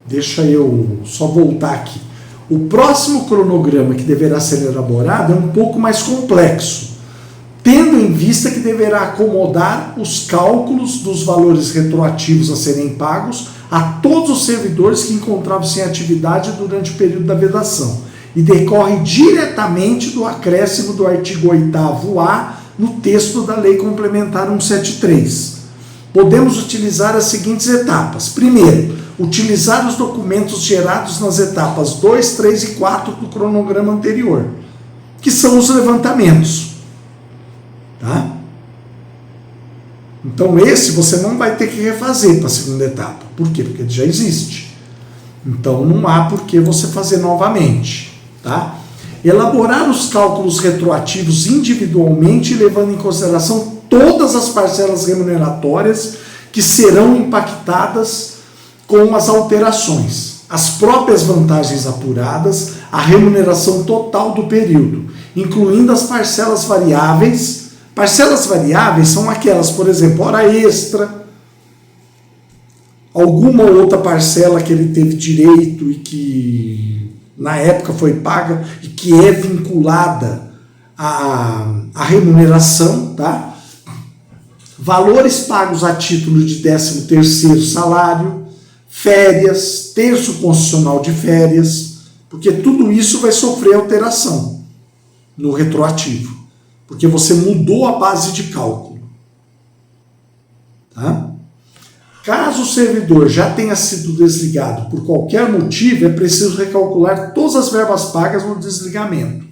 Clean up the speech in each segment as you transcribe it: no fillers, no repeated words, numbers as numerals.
deixa eu só voltar aqui. O próximo cronograma que deverá ser elaborado é um pouco mais complexo, tendo em vista que deverá acomodar os cálculos dos valores retroativos a serem pagos a todos os servidores que encontravam-se em atividade durante o período da vedação, e decorre diretamente do acréscimo do artigo 8º-A no texto da Lei Complementar 173. Podemos utilizar as seguintes etapas. Primeiro, utilizar os documentos gerados nas etapas 2, 3 e 4 do cronograma anterior, que são os levantamentos. Tá? Então esse você não vai ter que refazer para a segunda etapa. Por quê? Porque ele já existe. Então não há por que você fazer novamente. Tá? Elaborar os cálculos retroativos individualmente, levando em consideração todas as parcelas remuneratórias que serão impactadas com as alterações, as próprias vantagens apuradas, a remuneração total do período, incluindo as parcelas variáveis. Parcelas variáveis são aquelas, por exemplo, hora extra, alguma outra parcela que ele teve direito e que na época foi paga e que é vinculada à remuneração, tá? Valores pagos a título de 13º salário, férias, terço constitucional de férias, porque tudo isso vai sofrer alteração no retroativo, porque você mudou a base de cálculo. Tá? Caso o servidor já tenha sido desligado por qualquer motivo, é preciso recalcular todas as verbas pagas no desligamento.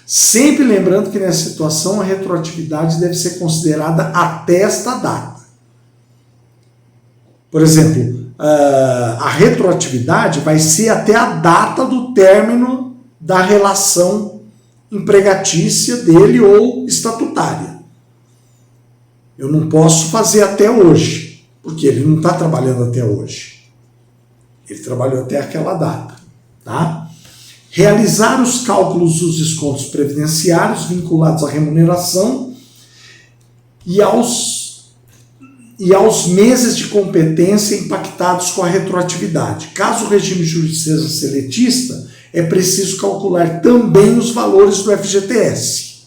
Sempre lembrando que nessa situação a retroatividade deve ser considerada até esta data. Por exemplo, a retroatividade vai ser até a data do término da relação empregatícia dele ou estatutária. Eu não posso fazer até hoje, porque ele não está trabalhando até hoje. Ele trabalhou até aquela data. Tá? Realizar os cálculos dos descontos previdenciários vinculados à remuneração e aos meses de competência impactados com a retroatividade. Caso o regime jurídico seja seletista, é preciso calcular também os valores do FGTS.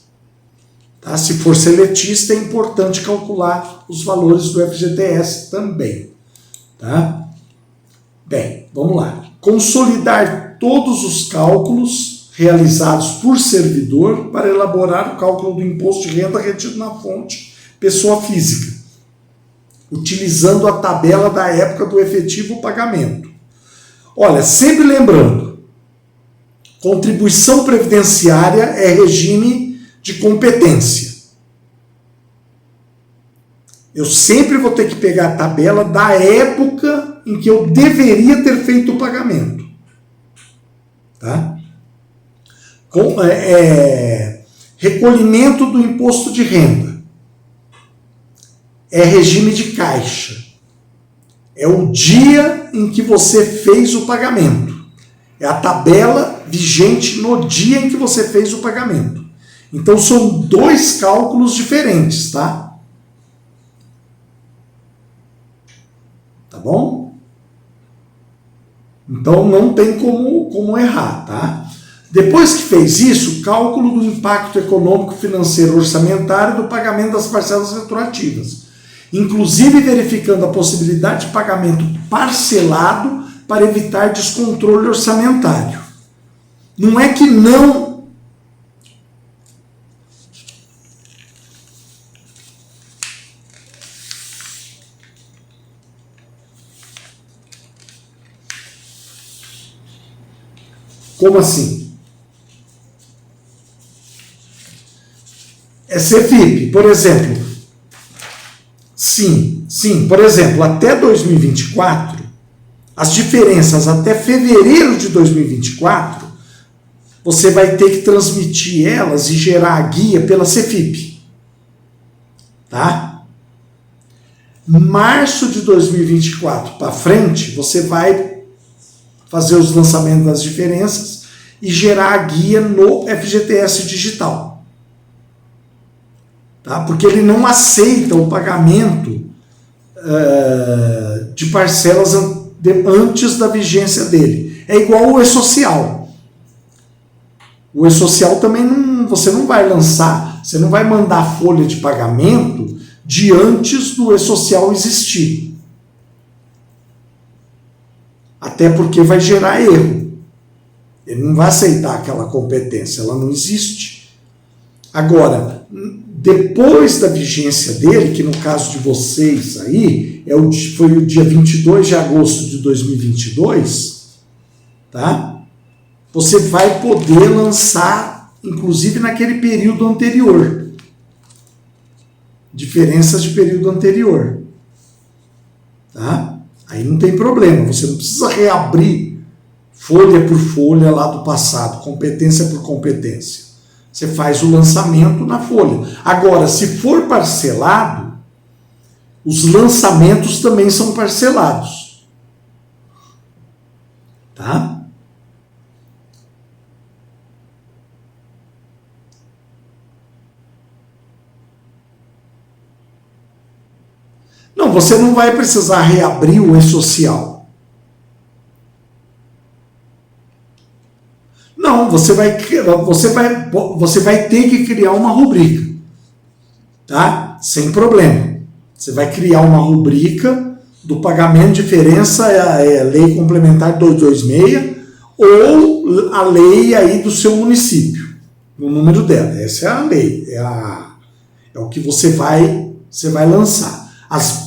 Tá? Se for seletista, é importante calcular os valores do FGTS também. Tá? Bem, vamos lá. Consolidar todos os cálculos realizados por servidor para elaborar o cálculo do imposto de renda retido na fonte pessoa física, utilizando a tabela da época do efetivo pagamento. Olha, sempre lembrando, contribuição previdenciária é regime de competência. Eu sempre vou ter que pegar a tabela da época em que eu deveria ter feito o pagamento. Tá? Recolhimento do imposto de renda. É regime de caixa. É o dia em que você fez o pagamento. É a tabela vigente no dia em que você fez o pagamento. Então são dois cálculos diferentes, tá? Tá bom? Então não tem como errar, tá? Depois que fez isso, cálculo do impacto econômico, financeiro, orçamentário do pagamento das parcelas retroativas, inclusive verificando a possibilidade de pagamento parcelado para evitar descontrole orçamentário. Não é que não... Como assim? É CFIP, por exemplo. Sim, por exemplo, até 2024, as diferenças até fevereiro de 2024, você vai ter que transmitir elas e gerar a guia pela CFIP. Tá? Março de 2024 para frente, você vai fazer os lançamentos das diferenças e gerar a guia no FGTS digital. Tá? Porque ele não aceita o pagamento de parcelas antes da vigência dele. É igual o e-social. O e-social também você não vai lançar, você não vai mandar a folha de pagamento de antes do e-social existir. Até porque vai gerar erro. Ele não vai aceitar aquela competência, ela não existe. Agora, depois da vigência dele, que no caso de vocês aí, foi o dia 22 de agosto de 2022, tá? Você vai poder lançar, inclusive naquele período anterior. Diferenças de período anterior. Tá? Aí não tem problema, você não precisa reabrir folha por folha lá do passado, competência por competência. Você faz o lançamento na folha. Agora, se for parcelado, os lançamentos também são parcelados. Tá? Não, você não vai precisar reabrir o e-social. Não, você vai ter que criar uma rubrica, tá? Sem problema. Você vai criar uma rubrica do pagamento de diferença, Lei Complementar 226, ou a lei aí do seu município, o número dela. Essa é a lei, é o que você vai lançar.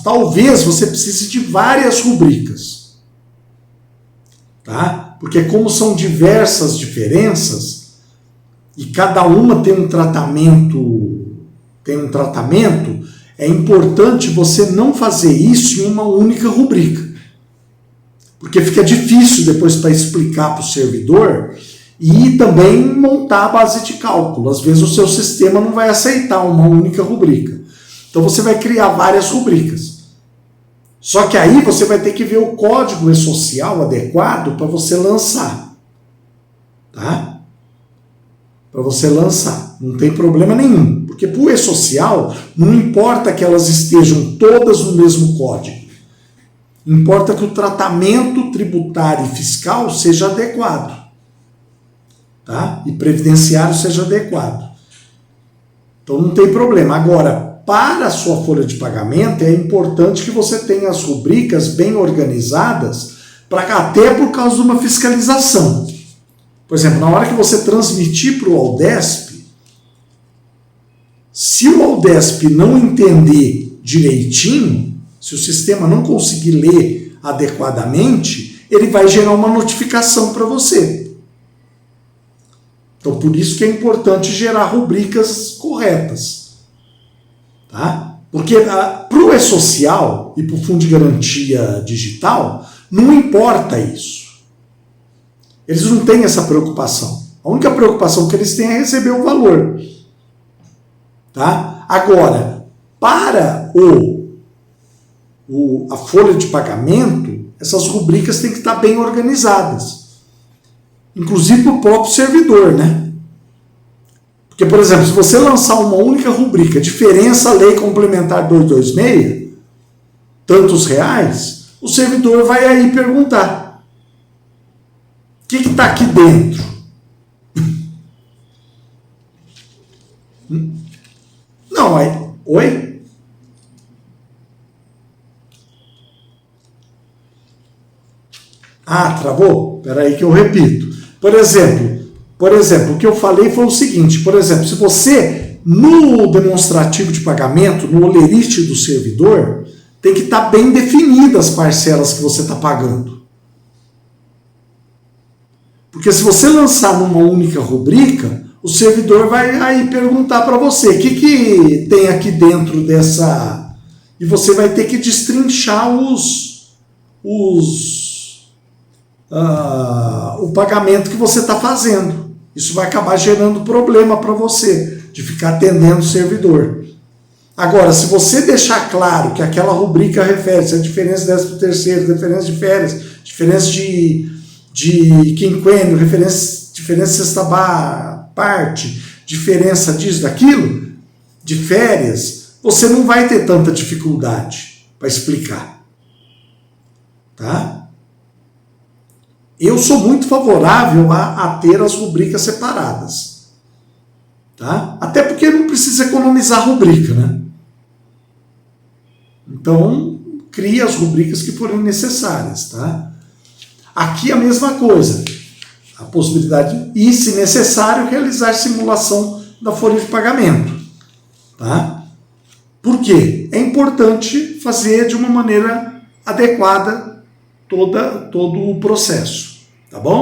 Talvez você precise de várias rubricas, tá? Porque como são diversas diferenças e cada uma tem um tratamento, é importante você não fazer isso em uma única rubrica, porque fica difícil depois para explicar para o servidor e também montar a base de cálculo. Às vezes o seu sistema não vai aceitar uma única rubrica. Então você vai criar várias rubricas. Só que aí você vai ter que ver o código e-social adequado para você lançar. Tá? Para você lançar. Não tem problema nenhum. Porque para o e-social, não importa que elas estejam todas no mesmo código. Importa que o tratamento tributário e fiscal seja adequado. Tá? E previdenciário seja adequado. Então não tem problema. Agora, para a sua folha de pagamento, é importante que você tenha as rubricas bem organizadas, até por causa de uma fiscalização. Por exemplo, na hora que você transmitir para o Aldesp, se o Aldesp não entender direitinho, se o sistema não conseguir ler adequadamente, ele vai gerar uma notificação para você. Então, por isso que é importante gerar rubricas corretas. Tá? Porque para o e-social e para o Fundo de Garantia Digital, não importa isso. Eles não têm essa preocupação. A única preocupação que eles têm é receber o valor. Tá? Agora, para a folha de pagamento, essas rubricas têm que estar bem organizadas. Inclusive para o próprio servidor, né? Porque, por exemplo, se você lançar uma única rubrica, diferença Lei Complementar 226, tantos reais, o servidor vai aí perguntar: o que está aqui dentro? Não, aí... Oi? Ah, travou? Espera aí que eu repito. Por exemplo, o que eu falei foi o seguinte, por exemplo, se você, no demonstrativo de pagamento, no olerite do servidor, tem que estar bem definidas as parcelas que você está pagando. Porque se você lançar numa única rubrica, o servidor vai aí perguntar para você, o que tem aqui dentro dessa... E você vai ter que destrinchar o pagamento que você está fazendo. Isso vai acabar gerando problema para você, de ficar atendendo o servidor. Agora, se você deixar claro que aquela rubrica refere-se à diferença de 13º, diferença de férias, diferença de quinquênio, diferença de sexta parte, diferença disso, daquilo, de férias, você não vai ter tanta dificuldade para explicar. Tá? Eu sou muito favorável a ter as rubricas separadas. Tá? Até porque não precisa economizar rubrica, né? Então, cria as rubricas que forem necessárias. Tá? Aqui a mesma coisa. A possibilidade, e se necessário, realizar simulação da folha de pagamento. Tá? Por quê? É importante fazer de uma maneira adequada todo o processo. Tá bom?